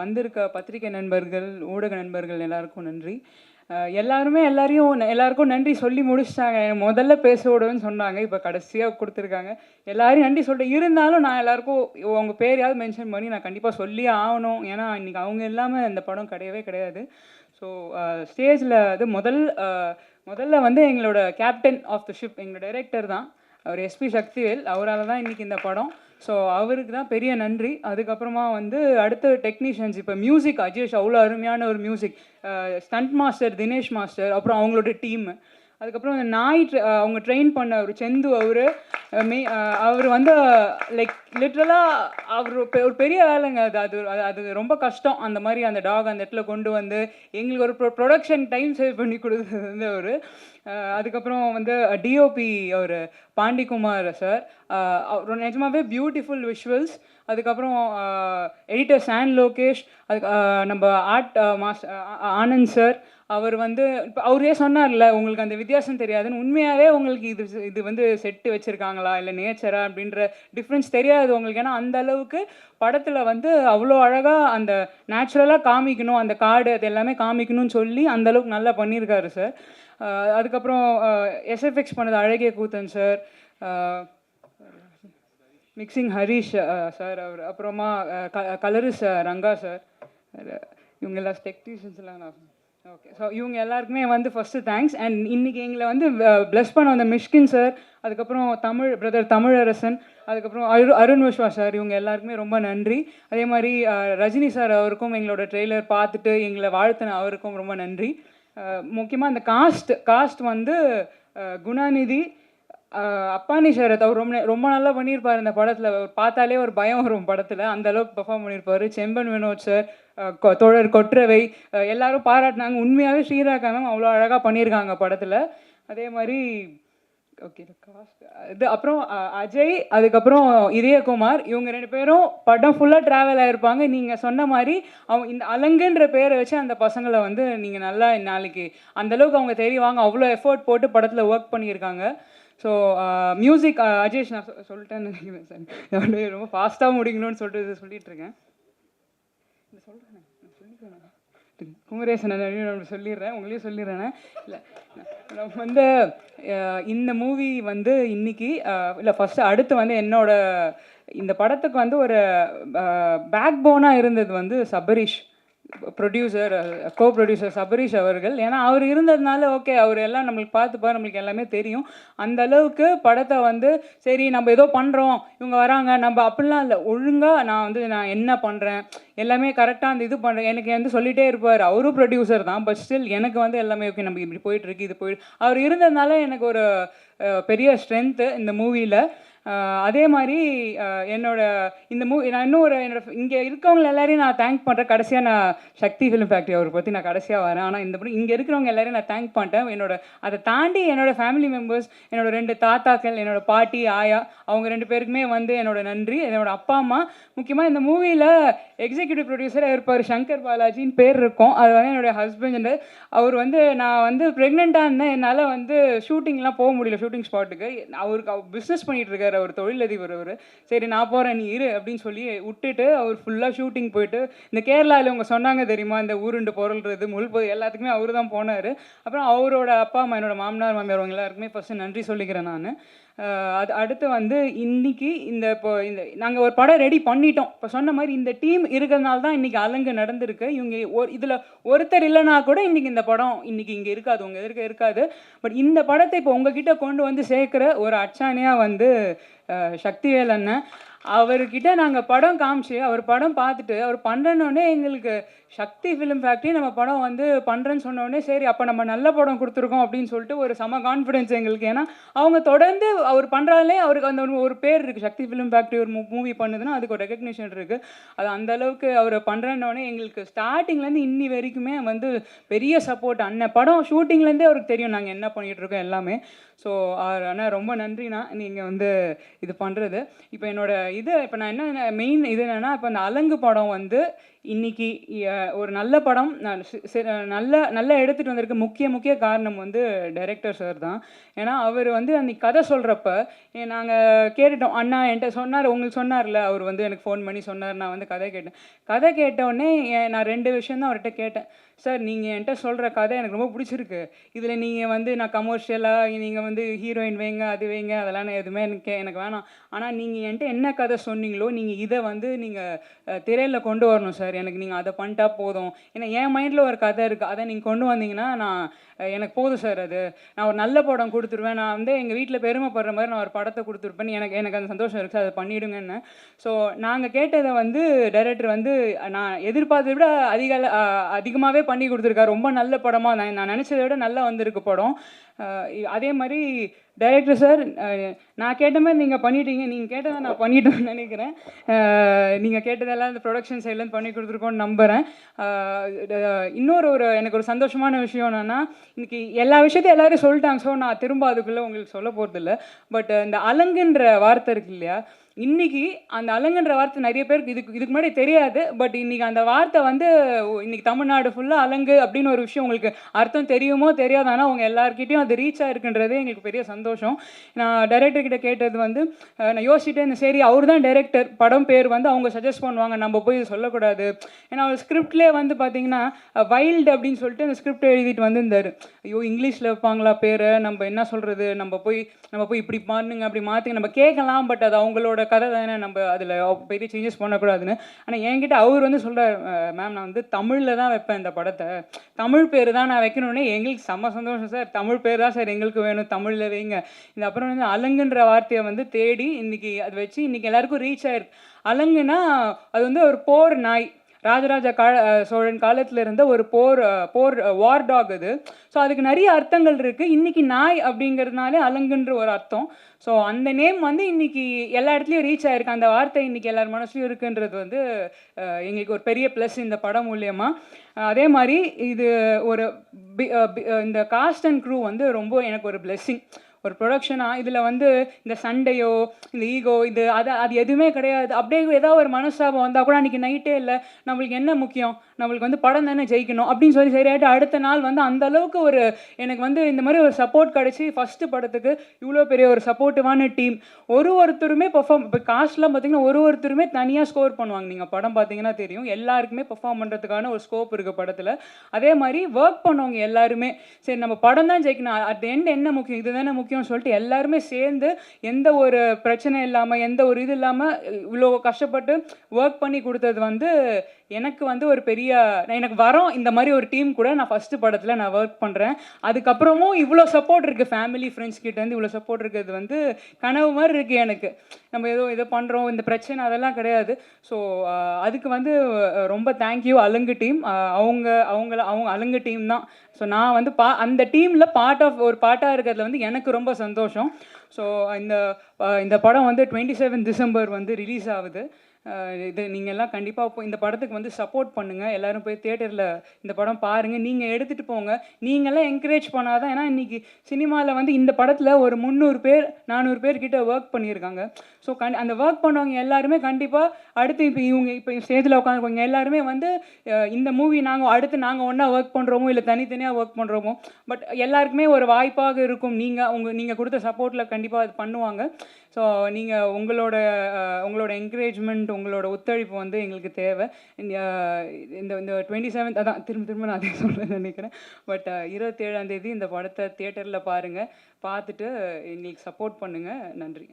வந்திருக்க பத்திரிகை நண்பர்கள், ஊடக நண்பர்கள் எல்லாருக்கும் நன்றி. எல்லாருக்கும் நன்றி சொல்லி முடிச்சிட்டாங்க. முதல்ல பேச விடுவேன்னு சொன்னாங்க. இப்போ கடைசியாக கொடுத்துருக்காங்க. எல்லாரையும் நன்றி சொல்லிட்டு இருந்தாலும் நான் எல்லாருக்கும் உங்க பேரையாவது மென்ஷன் பண்ணி நான் கண்டிப்பாக சொல்லியே ஆகணும். ஏன்னா இன்னைக்கு அவங்க இல்லாமல் இந்த படம் கிடையவே கிடையாது. ஸோ ஸ்டேஜில் அது முதல்ல வந்து எங்களோட கேப்டன் ஆஃப் த ஷிப் எங்களோட டைரக்டர் தான். அவர் எஸ்பி சக்திவேல். அவரால் தான் இன்றைக்கி இந்த படம். ஸோ அவருக்கு தான் பெரிய நன்றி. அதுக்கப்புறமா வந்து அடுத்த டெக்னீஷியன்ஸ், இப்போ மியூசிக் அஜேஷ் அவ்வளோ அருமையான ஒரு music, stunt master Dinesh master, அப்புறம் அவங்களோட டீம், அதுக்கப்புறம் அந்த அவங்க ட்ரெயின் பண்ண ஒரு செந்து அவர் வந்து லைக் லிட்ரலாக அவர் ஒரு பெரிய வேலைங்க. அது ரொம்ப கஷ்டம். அந்த மாதிரி அந்த டாக் அந்த இடத்துல கொண்டு வந்து எங்களுக்கு ஒரு ப்ரொடக்ஷன் டைம் சேவ் பண்ணி கொடுத்தது வந்து அவர். அதுக்கப்புறம் வந்து டிஓபி அவர் பாண்டிகுமார் சார், அவர் நிஜமாவே பியூட்டிஃபுல் விஷுவல்ஸ். அதுக்கப்புறம் எடிட்டர் சான் லோகேஷ், அதுக்கு நம்ம ஆர்ட் மாஸ்டர் ஆனந்த் சார். அவர் வந்து இப்போ அவரே சொன்னார்ல உங்களுக்கு அந்த வித்தியாசம் தெரியாதுன்னு. உண்மையாகவே உங்களுக்கு இது வந்து செட்டு வச்சுருக்காங்களா இல்லை நேச்சரா அப்படின்ற டிஃப்ரென்ஸ் தெரியாது உங்களுக்கு. ஏன்னா அந்த அளவுக்கு படத்தில் வந்து அவ்வளோ அழகாக அந்த நேச்சுரலாக காமிக்கணும், அந்த காடு அது எல்லாமே காமிக்கணும்னு சொல்லி அந்தளவுக்கு நல்லா பண்ணியிருக்காரு சார். அதுக்கப்புறம் எஸ்எஃப்எக்ஸ் பண்ணது அழகிய கூத்தன் சார், மிக்சிங் ஹரீஷ் சார், அவர் அப்புறமா கலரிஸ் ரங்கா சார், இவங்க எல்லாம் டெக்னீஷியன்ஸ்லாம் நான் ஓகே. ஸோ இவங்க எல்லாருக்குமே வந்து ஃபஸ்ட்டு தேங்க்ஸ். அண்ட் இன்றைக்கி எங்களை வந்து ப்ளஸ் பண்ண வந்த மிஷ்கின் சார், அதுக்கப்புறம் பிரதர் தமிழரசன், அதுக்கப்புறம் அருண் விஸ்வா சார், இவங்க எல்லாருக்குமே ரொம்ப நன்றி. அதே மாதிரி ரஜினி சார் அவருக்கும் எங்களோட ட்ரெய்லர் பார்த்துட்டு எங்களை வாழ்த்தின அவருக்கும் ரொம்ப நன்றி. முக்கியமாக அந்த காஸ்ட் வந்து குணாநிதி, அப்பானி ஷரத், அவர் ரொம்ப நல்லா பண்ணியிருப்பார் இந்த படத்தில். பார்த்தாலே ஒரு பயம் வரும் படத்தில், அந்தளவுக்கு பெர்ஃபார்ம் பண்ணியிருப்பார். செம்பன் வினோத் சார், தோழர் கொற்றவை, எல்லாரும் பாராட்டினாங்க. உண்மையாகவே ஸ்ரீராகா மேம் அவ்வளோ அழகாக பண்ணியிருக்காங்க படத்தில். அதே மாதிரி ஓகே இது அப்புறம் அஜய், அதுக்கப்புறம் இதயகுமார், இவங்க 2 பேரும் படம் ஃபுல்லாக ட்ராவல் ஆகிருப்பாங்க. நீங்கள் சொன்ன மாதிரி அவங்க இந்த அலங்குன்ற பேரை வச்சு அந்த பசங்களை வந்து நீங்கள் நல்லா நாளைக்கு அந்தளவுக்கு அவங்க தெரிவாங்க. அவ்வளோ எஃபோர்ட் போட்டு படத்தில் ஒர்க் பண்ணியிருக்காங்க. ஸோ மியூசிக் அஜேஷ் நான் சொல்லிட்டேன்னு நினைக்கிறேன் சார். ரொம்ப ஃபாஸ்ட்டாக முடிக்கணும்னு சொல்லிட்டு இருக்கேன். குமரேசன் சொல்லிடுறேன், உங்களையும் சொல்லிடுறேன். இல்லை வந்து இந்த மூவி வந்து இன்னைக்கு இல்லை ஃபஸ்ட்டு அடுத்து வந்து என்னோட இந்த படத்துக்கு வந்து ஒரு பேக் போனாக இருந்தது வந்து சபரீஷ் கோ ப்ரொடியூசர் சபரீஷ் அவர்கள். ஏன்னா அவர் இருந்ததுனால ஓகே, அவர் எல்லாம் நம்மளுக்கு பார்த்துப்பார், நம்மளுக்கு எல்லாமே தெரியும். அந்த அளவுக்கு படத்தை வந்து சரி நம்ம ஏதோ பண்ணுறோம், இவங்க வராங்க, நம்ம அப்படிலாம் இல்லை, ஒழுங்காக நான் என்ன பண்ணுறேன் எல்லாமே கரெக்டாக அந்த இது பண்ணுறேன் எனக்கு வந்து சொல்லிகிட்டே இருப்பார். அவரும் ப்ரொடியூசர் தான், பட் ஸ்டில் எனக்கு வந்து எல்லாமே ஓகே நம்ம இப்படி போயிட்டுருக்கு, இது அவர் இருந்ததுனால எனக்கு ஒரு பெரிய ஸ்ட்ரென்த்து இந்த மூவியில். அதே மாதிரி இந்த மூவி நான் என்னோட இங்கே இருக்கவங்க எல்லாரையும் நான் தேங்க் பண்ணுறேன். கடைசியாக நான் சக்தி ஃபிலிம் ஃபேக்ட்ரி அவரை பற்றி நான் கடைசியாக வரேன். ஆனால் இந்த படம் இங்கே இருக்கிறவங்க எல்லாரையும் நான் தேங்க் பண்ணிட்டேன். அதை தாண்டி என்னோட ஃபேமிலி மெம்பர்ஸ், என்னோட 2 தாத்தாக்கள், என்னோட பாட்டி ஆயா, அவங்க 2 பேருக்குமே வந்து என்னோட நன்றி. என்னோட அப்பா அம்மா, முக்கியமாக இந்த மூவியில் எக்ஸிக்யூட்டிவ் ப்ரொடியூசராக இருப்பார் சங்கர் பாலாஜின்னு பேர் இருக்கும். அது வந்து என்னுடைய ஹஸ்பண்ட். அவர் வந்து நான் வந்து ப்ரெக்னெண்ட்டாக இருந்தேன், என்னால் வந்து ஷூட்டிங்லாம் போக முடியல, ஷூட்டிங் ஸ்பாட்டுக்கு. அவருக்கு பிஸ்னஸ் பண்ணிகிட்டு இருக்காரு, அவர் தொழிலதிபர். அவர் சரி நான் போகிறேன் நீ இரு அப்படின்னு சொல்லி விட்டுட்டு அவர் ஃபுல்லாக ஷூட்டிங் போயிட்டு, இந்த கேரளாவில் அவங்க சொன்னாங்க தெரியுமா, இந்த ஊருண்டு பொருள்றது முள்பது எல்லாத்துக்குமே அவர் தான் போனார். அப்புறம் அவரோட அப்பா அம்மா, என்னோட மாமனார் மாமியார், அவங்க எல்லாருக்குமே ஃபஸ்ட்டு நன்றி சொல்லிக்கிறேன் நான். அடுத்து வந்து இன்றைக்கி இப்போ நாங்கள் ஒரு படம் ரெடி பண்ணிட்டோம். இப்போ சொன்ன மாதிரி இந்த டீம் இருக்கிறதுனால தான் இன்றைக்கி அலங்கு நடந்திருக்கு. இவங்க இதில் ஒருத்தர் இல்லைனா கூட இன்றைக்கி இந்த படம் இன்றைக்கி இங்கே இருக்காது, உங்கள் எதிர்க்க இருக்காது. பட் இந்த படத்தை இப்போ உங்ககிட்ட கொண்டு வந்து சேர்க்குற ஒரு அச்சாணியாக வந்து சக்திவேல் அண்ணன். அவர்கிட்ட நாங்கள் படம் காமிச்சு அவர் படம் பார்த்துட்டு அவர் பண்ணுறோன்னே எங்களுக்கு சக்தி ஃபிலிம் ஃபேக்ட்ரி நம்ம படம் வந்து பண்ணுறேன்னு சொன்னோடனே சரி அப்போ நம்ம நல்ல படம் கொடுத்துருக்கோம் அப்படின்னு சொல்லிட்டு ஒரு செம கான்ஃபிடென்ஸ் எங்களுக்கு. ஏன்னா அவங்க தொடர்ந்து அவர் பண்ணுறாலே அவருக்கு அந்த ஒரு பேர் இருக்குது, சக்தி ஃபிலிம் ஃபேக்ட்ரி ஒரு மூவி பண்ணுதுன்னா அதுக்கு ஒரு ரெகக்னிஷன் இருக்குது. அது அந்தளவுக்கு அவர் பண்ணுறேன்னொடனே எங்களுக்கு ஸ்டார்டிங்லேருந்து இன்னி வரைக்குமே வந்து பெரிய சப்போர்ட். அண்ணன் படம் ஷூட்டிங்லேருந்தே அவருக்கு தெரியும் நாங்கள் என்ன பண்ணிகிட்ருக்கோம் எல்லாமே. ஸோ ஆனால் ரொம்ப நன்றிண்ணா நீங்கள் வந்து இது பண்ணுறது. இப்போ என்னோட இப்போ நான் என்ன மெயின் இது என்னென்னா, இப்போ அந்த அலங்கு படம் வந்து இன்னைக்கு ஒரு நல்ல படம் நல்லா எடுத்துகிட்டு வந்திருக்க முக்கிய காரணம் வந்து டைரக்டர் சார் தான். ஏன்னா அவர் வந்து அன்றைக்கி கதை சொல்கிறப்ப நாங்கள் கேட்டுட்டோம். அண்ணா என்கிட்ட சொன்னார், உங்களுக்கு சொன்னார்ல, அவர் வந்து எனக்கு ஃபோன் பண்ணி சொன்னார். நான் வந்து கதை கேட்டவுடனே நான் 2 விஷயம் தான் அவர்கிட்ட கேட்டேன். சார், நீங்கள் என்கிட்ட சொல்கிற கதை எனக்கு ரொம்ப பிடிச்சிருக்கு. இதில் நீங்கள் வந்து நான் கமர்ஷியலாக நீங்கள் வந்து ஹீரோயின் வைங்க, அது வைங்க, அதெல்லாம் நான் எதுவுமே எனக்கு வேணாம். ஆனால் நீங்கள் என்கிட்ட என்ன கதை சொன்னீங்களோ, நீங்கள் இதை வந்து நீங்கள் திரையில் கொண்டு வரணும் சார். எனக்கு நீங்கள் அதை பண்ணிட்டா போதும். ஏன்னா என் மைண்டில் ஒரு கதை இருக்குது, அதை நீங்கள் கொண்டு வந்தீங்கன்னா எனக்கு போதும் சார். அது நான் ஒரு நல்ல படம் கொடுத்துருவேன். நான் வந்து எங்கள் வீட்டில் பெருமைப்படுற மாதிரி நான் ஒரு படத்தை கொடுத்துருப்பேன். எனக்கு அந்த சந்தோஷம் இருக்குது, அதை பண்ணிவிடுங்கன்னு. ஸோ நாங்கள் கேட்டதை வந்து டைரக்டர் வந்து நான் எதிர்பார்த்ததை விட அதிகமாகவே பண்ணி கொடுத்துருக்காரு. ரொம்ப நல்ல படமாக நான் நினச்சதை விட நல்லா வந்திருக்கு படம். அதே மாதிரி டைரக்டர் சார், நான் கேட்ட மாதிரி நீங்கள் பண்ணிட்டீங்க. நீங்கள் கேட்டதை நான் பண்ணிட்டேன்னு நினைக்கிறேன். நீங்கள் கேட்டதெல்லாம் இந்த ப்ரொடக்ஷன் சைட்லேருந்து பண்ணி கொடுத்துருக்கோன்னு நம்புகிறேன். எனக்கு ஒரு சந்தோஷமான விஷயம் என்னென்னா, இன்றைக்கி எல்லா விஷயத்தையும் எல்லோரும் சொல்லிட்டாங்க. ஸோ நான் திரும்ப அதுக்குள்ளே உங்களுக்கு சொல்ல போகிறதில்ல. பட் இந்த அலங்குன்ற வார்த்தை இருக்கு இல்லையா, இன்றைக்கி அந்த அலங்குன்ற வார்த்தை நிறைய பேருக்கு இதுக்கு முன்னாடி தெரியாது. பட் இன்றைக்கி அந்த வார்த்தை வந்து இன்றைக்கி தமிழ்நாடு ஃபுல்லாக அலங்கு அப்படின்னு ஒரு விஷயம் உங்களுக்கு அர்த்தம் தெரியுமோ தெரியாது, ஆனால் அவங்க எல்லாருக்கிட்டையும் அது ரீச் ஆகிருக்குன்றதே எங்களுக்கு பெரிய சந்தோஷம். நான் டைரக்டர்கிட்ட கேட்டது வந்து, நான் யோசிச்சுட்டே இருந்தேன், சரி அவர் தான் டைரக்டர், படம் பேர் வந்து அவங்க சஜஸ்ட் பண்ணுவாங்க, நம்ம போய் சொல்லக்கூடாது. ஏன்னா அவர் ஸ்கிரிப்ட்லேயே வந்து பார்த்தீங்கன்னா வைல்டு அப்படின்னு சொல்லிட்டு அந்த ஸ்கிரிப்ட் எழுதிட்டு வந்திருந்தார். ஐயோ, இங்கிலீஷில் வைப்பாங்களா பேரை, நம்ம என்ன சொல்கிறது, நம்ம போய் இப்படி பண்ணுங்க அப்படி மாற்றி நம்ம கேட்கலாம். பட் அது அவங்களோட கதை தானே, நம்ம அதில் பெரிய சேஞ்சஸ் பண்ணக்கூடாதுன்னு. ஆனால் என்கிட்ட அவர் வந்து சொல்கிறார், மேம் நான் வந்து தமிழில் தான் வைப்பேன் இந்த படத்தை, தமிழ் பேர் தான் நான் வைக்கணுன்னே. எங்களுக்கு செம்ம சந்தோஷம் சார், தமிழ் பேர் தான் சார் எங்களுக்கு வேணும், தமிழில் வைங்க. இந்த அப்புறம் வந்து அலங்குன்ற வார்த்தையை வந்து தேடி இன்றைக்கி அது வச்சு இன்றைக்கி எல்லாருக்கும் ரீச் ஆயிருக்கு. அலங்குனா அது வந்து ஒரு போர் நாய், ராஜராஜ சோழன் காலத்தில் இருந்த ஒரு வார் டாக் அது. ஸோ அதுக்கு நிறைய அர்த்தங்கள் இருக்குது. இன்றைக்கி நாய் அப்படிங்கிறதுனாலே அலங்குன்ற ஒரு அர்த்தம். ஸோ அந்த நேம் வந்து இன்றைக்கி எல்லா இடத்துலையும் ரீச் ஆகிருக்கு. அந்த வார்த்தை இன்றைக்கி எல்லார் மனசுலையும் இருக்குன்றது வந்து எங்களுக்கு ஒரு பெரிய ப்ளஸ் இந்த படம் மூலியமாக. அதே மாதிரி இது ஒரு இந்த காஸ்ட் அண்ட் க்ரூ வந்து ரொம்ப எனக்கு ஒரு பிளெஸ்ஸிங். ஒரு ப்ரொடக்ஷனாக இதில் வந்து இந்த சண்டையோ இந்த ஈகோ அது எதுவுமே கிடையாது. அப்படியே ஏதாவது ஒரு மனஸ்தாபம் வந்தால் கூட அன்றைக்கி நைட்டே இல்லை, நம்மளுக்கு என்ன முக்கியம், நம்மளுக்கு வந்து படம் தானே ஜெயிக்கணும் அப்படின்னு சொல்லி சரியாயிட்டு அடுத்த நாள் வந்து அந்தளவுக்கு ஒரு எனக்கு வந்து இந்த மாதிரி ஒரு சப்போர்ட் கிடச்சி. ஃபஸ்ட்டு படத்துக்கு இவ்வளோ பெரிய ஒரு சப்போர்ட்டிவான டீம், ஒருத்தருமே பெர்ஃபார்ம். இப்போ காஸ்ட்லாம் பார்த்திங்கன்னா ஒருத்தருமே தனியாக ஸ்கோர் பண்ணுவாங்க. நீங்கள் படம் பார்த்தீங்கன்னா தெரியும், எல்லாருக்குமே பெர்ஃபார்ம் பண்ணுறதுக்கான ஒரு ஸ்கோப் இருக்குது படத்தில். அதே மாதிரி ஒர்க் பண்ணவங்க எல்லாருமே சரி நம்ம படம் தான் ஜெயிக்கணும், அட் எண்ட் என்ன முக்கியம், இது தானே முக்கியம் சொல்லிட்டு எல்லாருமே சேர்ந்து எந்த ஒரு பிரச்சனை இல்லாமல் எந்த ஒரு இது இல்லாமல் இவ்வளோ கஷ்டப்பட்டு ஒர்க் பண்ணி கொடுத்தது வந்து எனக்கு வந்து ஒரு பெரிய எனக்கு வரோம். இந்த மாதிரி ஒரு டீம் கூட நான் ஃபஸ்ட்டு படத்தில் நான் ஒர்க் பண்ணுறேன். அதுக்கப்புறமும் இவ்வளோ சப்போர்ட் இருக்குது, ஃபேமிலி ஃப்ரெண்ட்ஸ் கிட்டேருந்து இவ்வளோ சப்போர்ட் இருக்கிறது வந்து கனவு மாதிரி இருக்குது எனக்கு. நம்ம இதை பண்ணுறோம், இந்த பிரச்சனை அதெல்லாம் கிடையாது. ஸோ அதுக்கு வந்து ரொம்ப தேங்க்யூ அலங்கு டீம். அவங்க அலங்கு டீம் தான். ஸோ நான் வந்து அந்த டீமில் ஒரு பார்ட்டாக இருக்கிறதுல வந்து எனக்கு ரொம்ப சந்தோஷம். ஸோ இந்த படம் வந்து 27 டிசம்பர் வந்து ரிலீஸ் ஆகுது. இது நீங்கள் எல்லாம் கண்டிப்பாக இந்த படத்துக்கு வந்து சப்போர்ட் பண்ணுங்கள். எல்லோரும் போய் தியேட்டரில் இந்த படம் பாருங்கள், நீங்கள் எடுத்துகிட்டு போங்க. நீங்கள்லாம் என்கரேஜ் பண்ணாதான். ஏன்னா இன்றைக்கி சினிமாவில் வந்து இந்த படத்தில் ஒரு 300 பேர் 400 பேர் கிட்ட ஒர்க் பண்ணியிருக்காங்க. ஸோ அந்த ஒர்க் பண்ணவங்க எல்லாருமே கண்டிப்பாக அடுத்து இப்போ ஸ்டேஜில் உட்காந்துருக்கவங்க எல்லாருமே வந்து இந்த மூவி நாங்கள் ஒன்றா ஒர்க் பண்ணுறோமோ இல்லை தனித்தனியாக ஒர்க் பண்ணுறோமோ, பட் எல்லாருக்குமே ஒரு வாய்ப்பாக இருக்கும். நீங்கள் கொடுத்த சப்போர்ட்டில் கண்டிப்பாக அது பண்ணுவாங்க. ஸோ நீங்கள் உங்களோட என்கரேஜ்மெண்ட், உங்களோட ஒத்துழைப்பு வந்து எங்களுக்கு தேவை. இந்த 27 அதான் திரும்ப நான் அதே சொல்ல நினைக்கிறேன். பட் 27ஆம் தேதி இந்த படத்தை தியேட்டரில் பாருங்கள். பார்த்துட்டு எங்களுக்கு சப்போர்ட் பண்ணுங்கள். நன்றி.